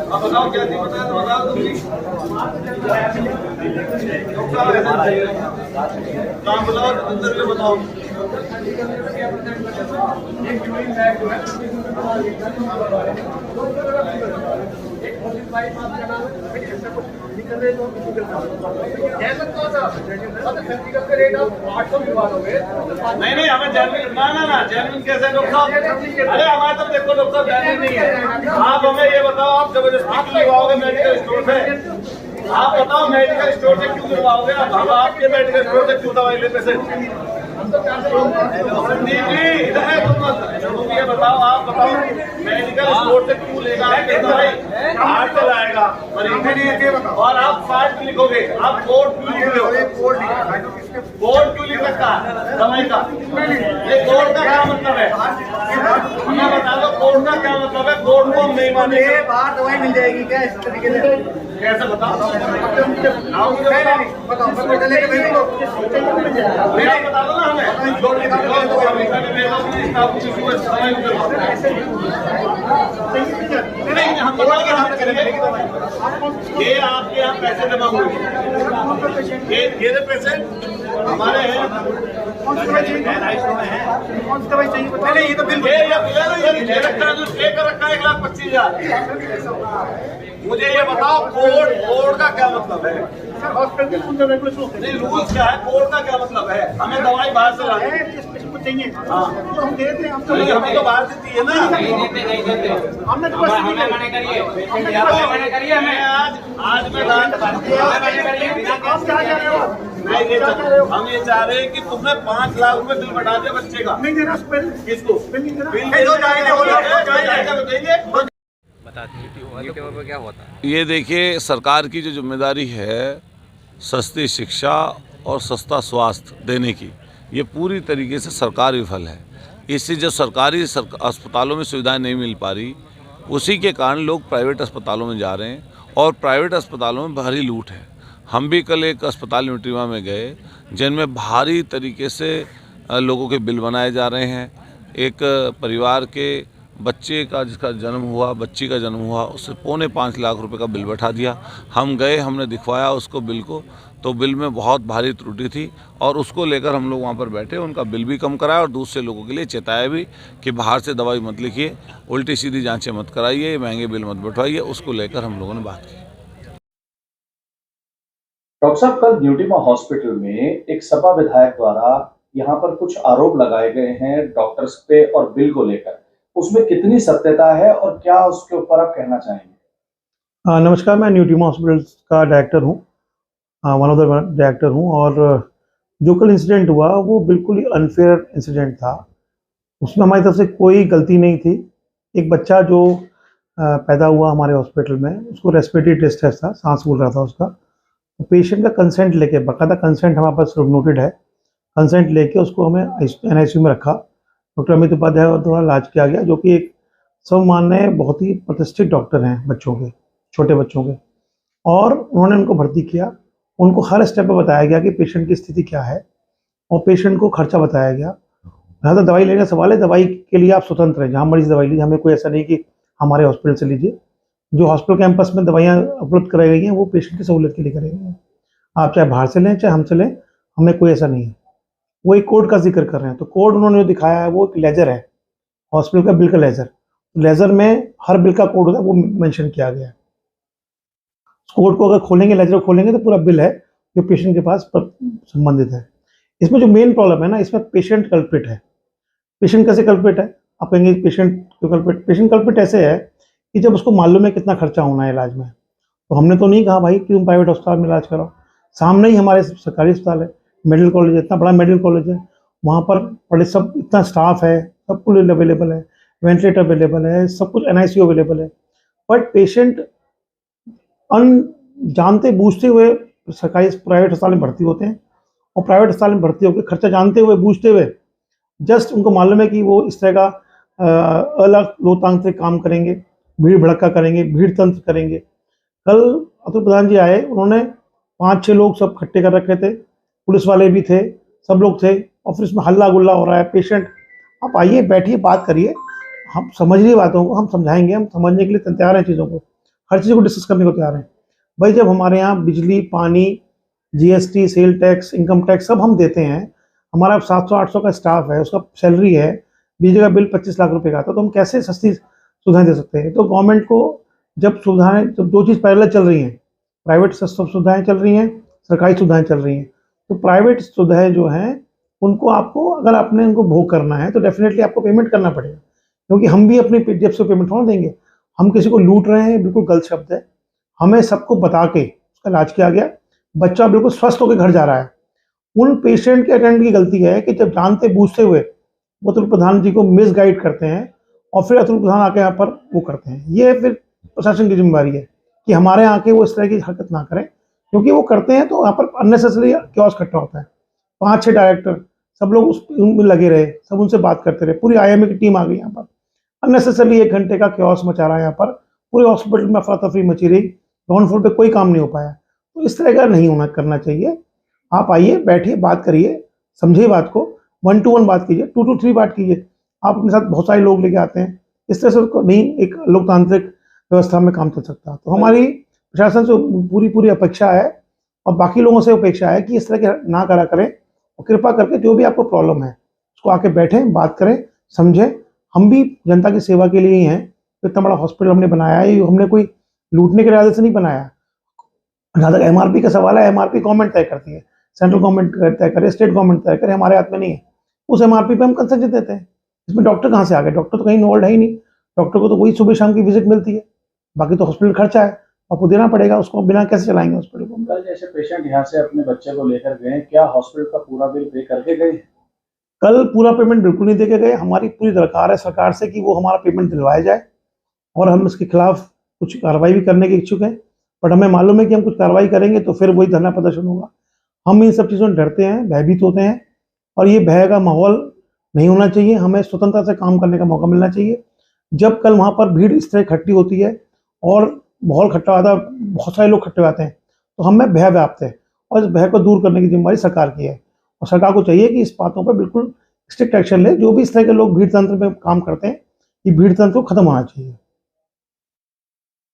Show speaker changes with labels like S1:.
S1: अब बताओ क्या नहीं बताया तो बताओ तुम भी। काम बताओ अंदर के बताओ। नहीं नहीं हमें जेन्युइन ना जेन्युइन कैसे डॉक्टर साहब? अरे हमारे तो देखो डॉक्टर साहब जेन्युइन नहीं है। आप हमें ये बताओ, आप जबरदस्ती क्यों लगवाओगे मेडिकल स्टोर से? आप बताओ मेडिकल स्टोर से क्यों लगवाओगे? हम आपके मेडिकल स्टोर से क्यों दवाई लेते से? इधर है तुम ये बताओ, आप बताओ मेडिकल स्टोर से क्यों लेगा आपके दवाई? कार्ड चलाएगा और आप कार्ड लिखोगे, आप कोड क्यों लिख रहे हो? कोड क्यों लिख सकता है दवाई का? ये कोड का क्या मतलब है? हमें बता दो कोड का क्या मतलब है? कोड को हम नहीं मानेंगे। बाहर दवाई मिल जाएगी क्या इस तरीके से? कैसे बताओ? बता दो ना हमें। नहीं हम बताओगे, हम करेंगे। ये आपके यहाँ पैसे जमा हुए, ये पैसे हमारे हैं। नहीं ये तो बिल रखा है 1,25,000। मुझे ये बताओ कोड का क्या मतलब है? नहीं रूल्स क्या है? कोड का क्या मतलब है? हमें दवाई बाहर से लानी चाहिए। हाँ तो हम देते हैं, हमें तो बाहर से चाहिए ना। हमने तो मना करिए हमें। आज मैं हम ये चाह रहे हैं कि तुमने 5 लाख रुपए बिल बढ़ा दिया बच्चे का। नहीं देना किसको?
S2: क्या होता है?
S3: ये देखिए, सरकार की जो जिम्मेदारी है सस्ती शिक्षा और सस्ता स्वास्थ्य देने की, ये पूरी तरीके से सरकार विफल है। इससे जो सरकारी अस्पतालों में सुविधाएं नहीं मिल पा रही, उसी के कारण लोग प्राइवेट अस्पतालों में जा रहे हैं और प्राइवेट अस्पतालों में भारी लूट है। हम भी कल एक अस्पताल न्यूट्रीमा में गए जिनमें भारी तरीके से लोगों के बिल बनाए जा रहे हैं। एक परिवार के बच्चे का जिसका जन्म हुआ, बच्ची का जन्म हुआ, उससे 4.25 लाख रुपए का बिल बैठा दिया। हम गए, हमने दिखवाया उसको बिल को, तो बिल में बहुत भारी त्रुटि थी और उसको लेकर हम लोग वहाँ पर बैठे, उनका बिल भी कम कराया और दूसरे लोगों के लिए चेताया भी कि बाहर से दवाई मत लिखिए, उल्टी सीधी जांचें मत कराइए, महंगे बिल मत बैठवाइए। उसको लेकर हम लोगों ने बात की।
S4: डॉक्टर साहब, कल न्यूट्रीमा हॉस्पिटल में एक सपा विधायक द्वारा यहाँ पर कुछ आरोप लगाए गए हैं डॉक्टर्स पे और बिल को लेकर, उसमें कितनी सत्यता है और क्या उसके ऊपर आप कहना चाहेंगे?
S5: नमस्कार, मैं न्यूट्रीमा हॉस्पिटल का डायरेक्टर हूँ, वन ऑफ द डायरेक्टर हूँ। और जो कल इंसिडेंट हुआ वो बिल्कुल ही अनफेयर इंसिडेंट था। उसमें हमारी तरफ से कोई गलती नहीं थी। एक बच्चा जो पैदा हुआ हमारे हॉस्पिटल में, उसको रेस्पिरेटरी डिस्ट्रेस था, सांस फूल रहा था उसका। तो पेशेंट का कंसेंट लेके, बाकायदा कंसेंट हमारे पास नोटेड है, कंसेंट लेके उसको हमें NICU में रखा। डॉक्टर अमित उपाध्याय द्वारा इलाज किया गया, जो कि एक सर्वमान्य बहुत ही प्रतिष्ठित डॉक्टर हैं बच्चों के, छोटे बच्चों के। और उन्होंने उनको भर्ती किया। उनको हर स्टेप पे बताया गया कि पेशेंट की स्थिति क्या है और पेशेंट को खर्चा बताया गया। यहाँ तो दवाई लेने का सवाल है, दवाई के लिए आप स्वतंत्र हैं, जहाँ मर्जी दवाई लीजिए, हमें कोई ऐसा नहीं कि हमारे हॉस्पिटल से लीजिए। जो हॉस्पिटल कैंपस में दवाइयाँ उपलब्ध कराई गई हैं वो पेशेंट की सहूलियत के लिए कराई गई हैं। आप चाहे बाहर से लें चाहे हमसे लें, हमें कोई ऐसा नहीं है। वो एक कोड का जिक्र कर रहे हैं, तो कोड उन्होंने जो दिखाया है वो एक लेजर है, हॉस्पिटल का बिल का लेजर। लेजर में हर बिल का कोड होता है, वो मेंशन किया गया है। कोड को अगर खोलेंगे, लेजर खोलेंगे, तो पूरा बिल है जो पेशेंट के पास संबंधित है। इसमें जो मेन प्रॉब्लम है ना, इसमें पेशेंट कल्प्रिट है। पेशेंट कैसे कल्प्रिट है? आप कहेंगे पेशेंट क्यों कल्प्रिट? पेशेंट कल्प्रिट ऐसे है कि जब उसको मालूम है कितना खर्चा होना है इलाज में, तो हमने तो नहीं कहा भाई कि तुम प्राइवेट अस्पताल में इलाज कराओ। सामने ही हमारे सरकारी अस्पताल है, मेडिकल कॉलेज है, इतना बड़ा मेडिकल कॉलेज है, वहाँ पर बड़े सब इतना स्टाफ है, सब कुछ अवेलेबल है, वेंटिलेटर अवेलेबल है, सब कुछ NICU अवेलेबल है। बट पेशेंट जानते बूझते हुए सरकारी प्राइवेट अस्पताल में भर्ती होते हैं, और प्राइवेट अस्पताल में भर्ती होकर खर्चा जानते हुए बूझते हुए, जस्ट उनको मालूम है कि वो इस तरह का अलग लोकतांत्रिक काम करेंगे, भीड़ भड़का करेंगे, भीड़ तंत्र करेंगे। कल अतुल प्रधान जी आए, उन्होंने 5-6 लोग सब इकट्ठे कर रखे थे, पुलिस वाले भी थे, सब लोग थे, और फिर इसमें हल्ला गुल्ला हो रहा है। पेशेंट आप आइए, बैठिए, बात करिए, हम समझ रही बातों को हम समझाएंगे, हम समझने के लिए तैयार हैं, चीज़ों को, हर चीज़ को डिस्कस करने को तैयार हैं। भाई जब हमारे यहाँ बिजली, पानी, GST, sale tax, income tax सब हम देते हैं, हमारा 700-800 का स्टाफ है, उसका सैलरी है, बिजली का बिल 25 लाख रुपए का आता है, तो हम कैसे सस्ती सुविधाएं दे सकते हैं? तो गवर्नमेंट को जब सुविधाएं, जब दो चीज़ पैरेलल चल रही हैं, प्राइवेट सुविधाएं चल रही हैं, सरकारी सुविधाएं चल रही हैं, तो प्राइवेट सुविधाएं जो हैं उनको आपको, अगर आपने उनको भोग करना है तो डेफिनेटली आपको पेमेंट करना पड़ेगा, क्योंकि हम भी अपनी जेब से पेमेंट थोड़ा देंगे। हम किसी को लूट रहे हैं, बिल्कुल गलत शब्द है। हमें सबको बता के उसका इलाज किया गया, बच्चा बिल्कुल स्वस्थ होकर घर जा रहा है। उन पेशेंट के अटेंडेंट की गलती है कि जब जानते बूझते हुए वो अतुल प्रधान जी को मिसगाइड करते हैं और फिर अतुल प्रधान आके यहाँ पर वो करते हैं। ये फिर प्रशासन की जिम्मेदारी है कि हमारे यहाँ के वो इस तरह की हरकत ना करें, क्योंकि वो करते हैं तो यहाँ पर अननेसेसरी क्योस इकट्ठा होता है। 5-6 डायरेक्टर सब लोग उनमें लगे रहे, सब उनसे बात करते रहे, पूरी आईएमए की टीम आ गई यहाँ पर, अननेसेसरली 1 घंटे का क्योस मचा रहा है यहाँ पर, पूरे हॉस्पिटल में अफरा तफरी मची रही, ग्राउंड फ्लोर पे कोई काम नहीं हो पाया। तो इस तरह का नहीं होना करना चाहिए। आप आइए, बैठिए, बात करिए, समझिए बात को, 1 to 1 बात कीजिए, 2 to 3 बात कीजिए। आप अपने साथ बहुत सारे लोग लेके आते हैं, इस तरह से उसको नहीं एक लोकतांत्रिक व्यवस्था में काम चल सकता। तो हमारी प्रशासन से पूरी अपेक्षा है और बाकी लोगों से अपेक्षा है कि इस तरह के ना करा करें, और कृपा करके जो भी आपको प्रॉब्लम है उसको आके बैठें, बात करें, समझें। हम भी जनता की सेवा के लिए ही हैं। इतना बड़ा हॉस्पिटल हमने बनाया है, हमने कोई लूटने के इरादे से नहीं बनाया। जहाँ तक एमआरपी का सवाल है, एमआरपी गवर्नमेंट तय करती है, सेंट्रल गवर्नमेंट तय करे, स्टेट गवर्नमेंट तय करे, हमारे हाथ में नहीं है। उस एमआरपी पे हम कंसेशन देते हैं। इसमें डॉक्टर कहाँ से आ गए? डॉक्टर तो कहीं इन्वॉल्व है ही नहीं। डॉक्टर को तो वही सुबह शाम की विजिट मिलती है, बाकी तो हॉस्पिटल खर्चा है, आपको देना पड़ेगा, उसको बिना कैसे चलाएंगे हॉस्पिटल को?
S4: कल जैसे पेशेंट यहाँ से अपने बच्चे को लेकर गए, क्या हॉस्पिटल का पूरा बिल पे करके गए?
S5: कल पूरा पेमेंट बिल्कुल नहीं देके गए। हमारी पूरी दरकार है सरकार से कि वो हमारा पेमेंट दिलवाया जाए, और हम इसके खिलाफ कुछ कार्रवाई भी करने के इच्छुक हैं। बट हमें मालूम है कि हम कुछ कार्रवाई करेंगे तो फिर वही धरना प्रदर्शन होगा। हम इन सब चीज़ों से डरते हैं, भयभीत होते हैं, और ये भय का माहौल नहीं होना चाहिए। हमें स्वतंत्रता से काम करने का मौका मिलना चाहिए। जब कल वहाँ पर भीड़ इस तरह इकट्ठी होती है और माहौल इकट्ठा आता है, बहुत सारे लोग इकट्ठे आते हैं, तो हमें भय व्याप्त है, और इस भय को दूर करने की जिम्मेदारी सरकार की है। और सरकार को चाहिए कि इस बातों पर बिल्कुल स्ट्रिक्ट एक्शन ले। जो भी इस तरह के लोग भीड़ तंत्र में काम करते हैं, ये भीड़ तंत्र को खत्म होना चाहिए।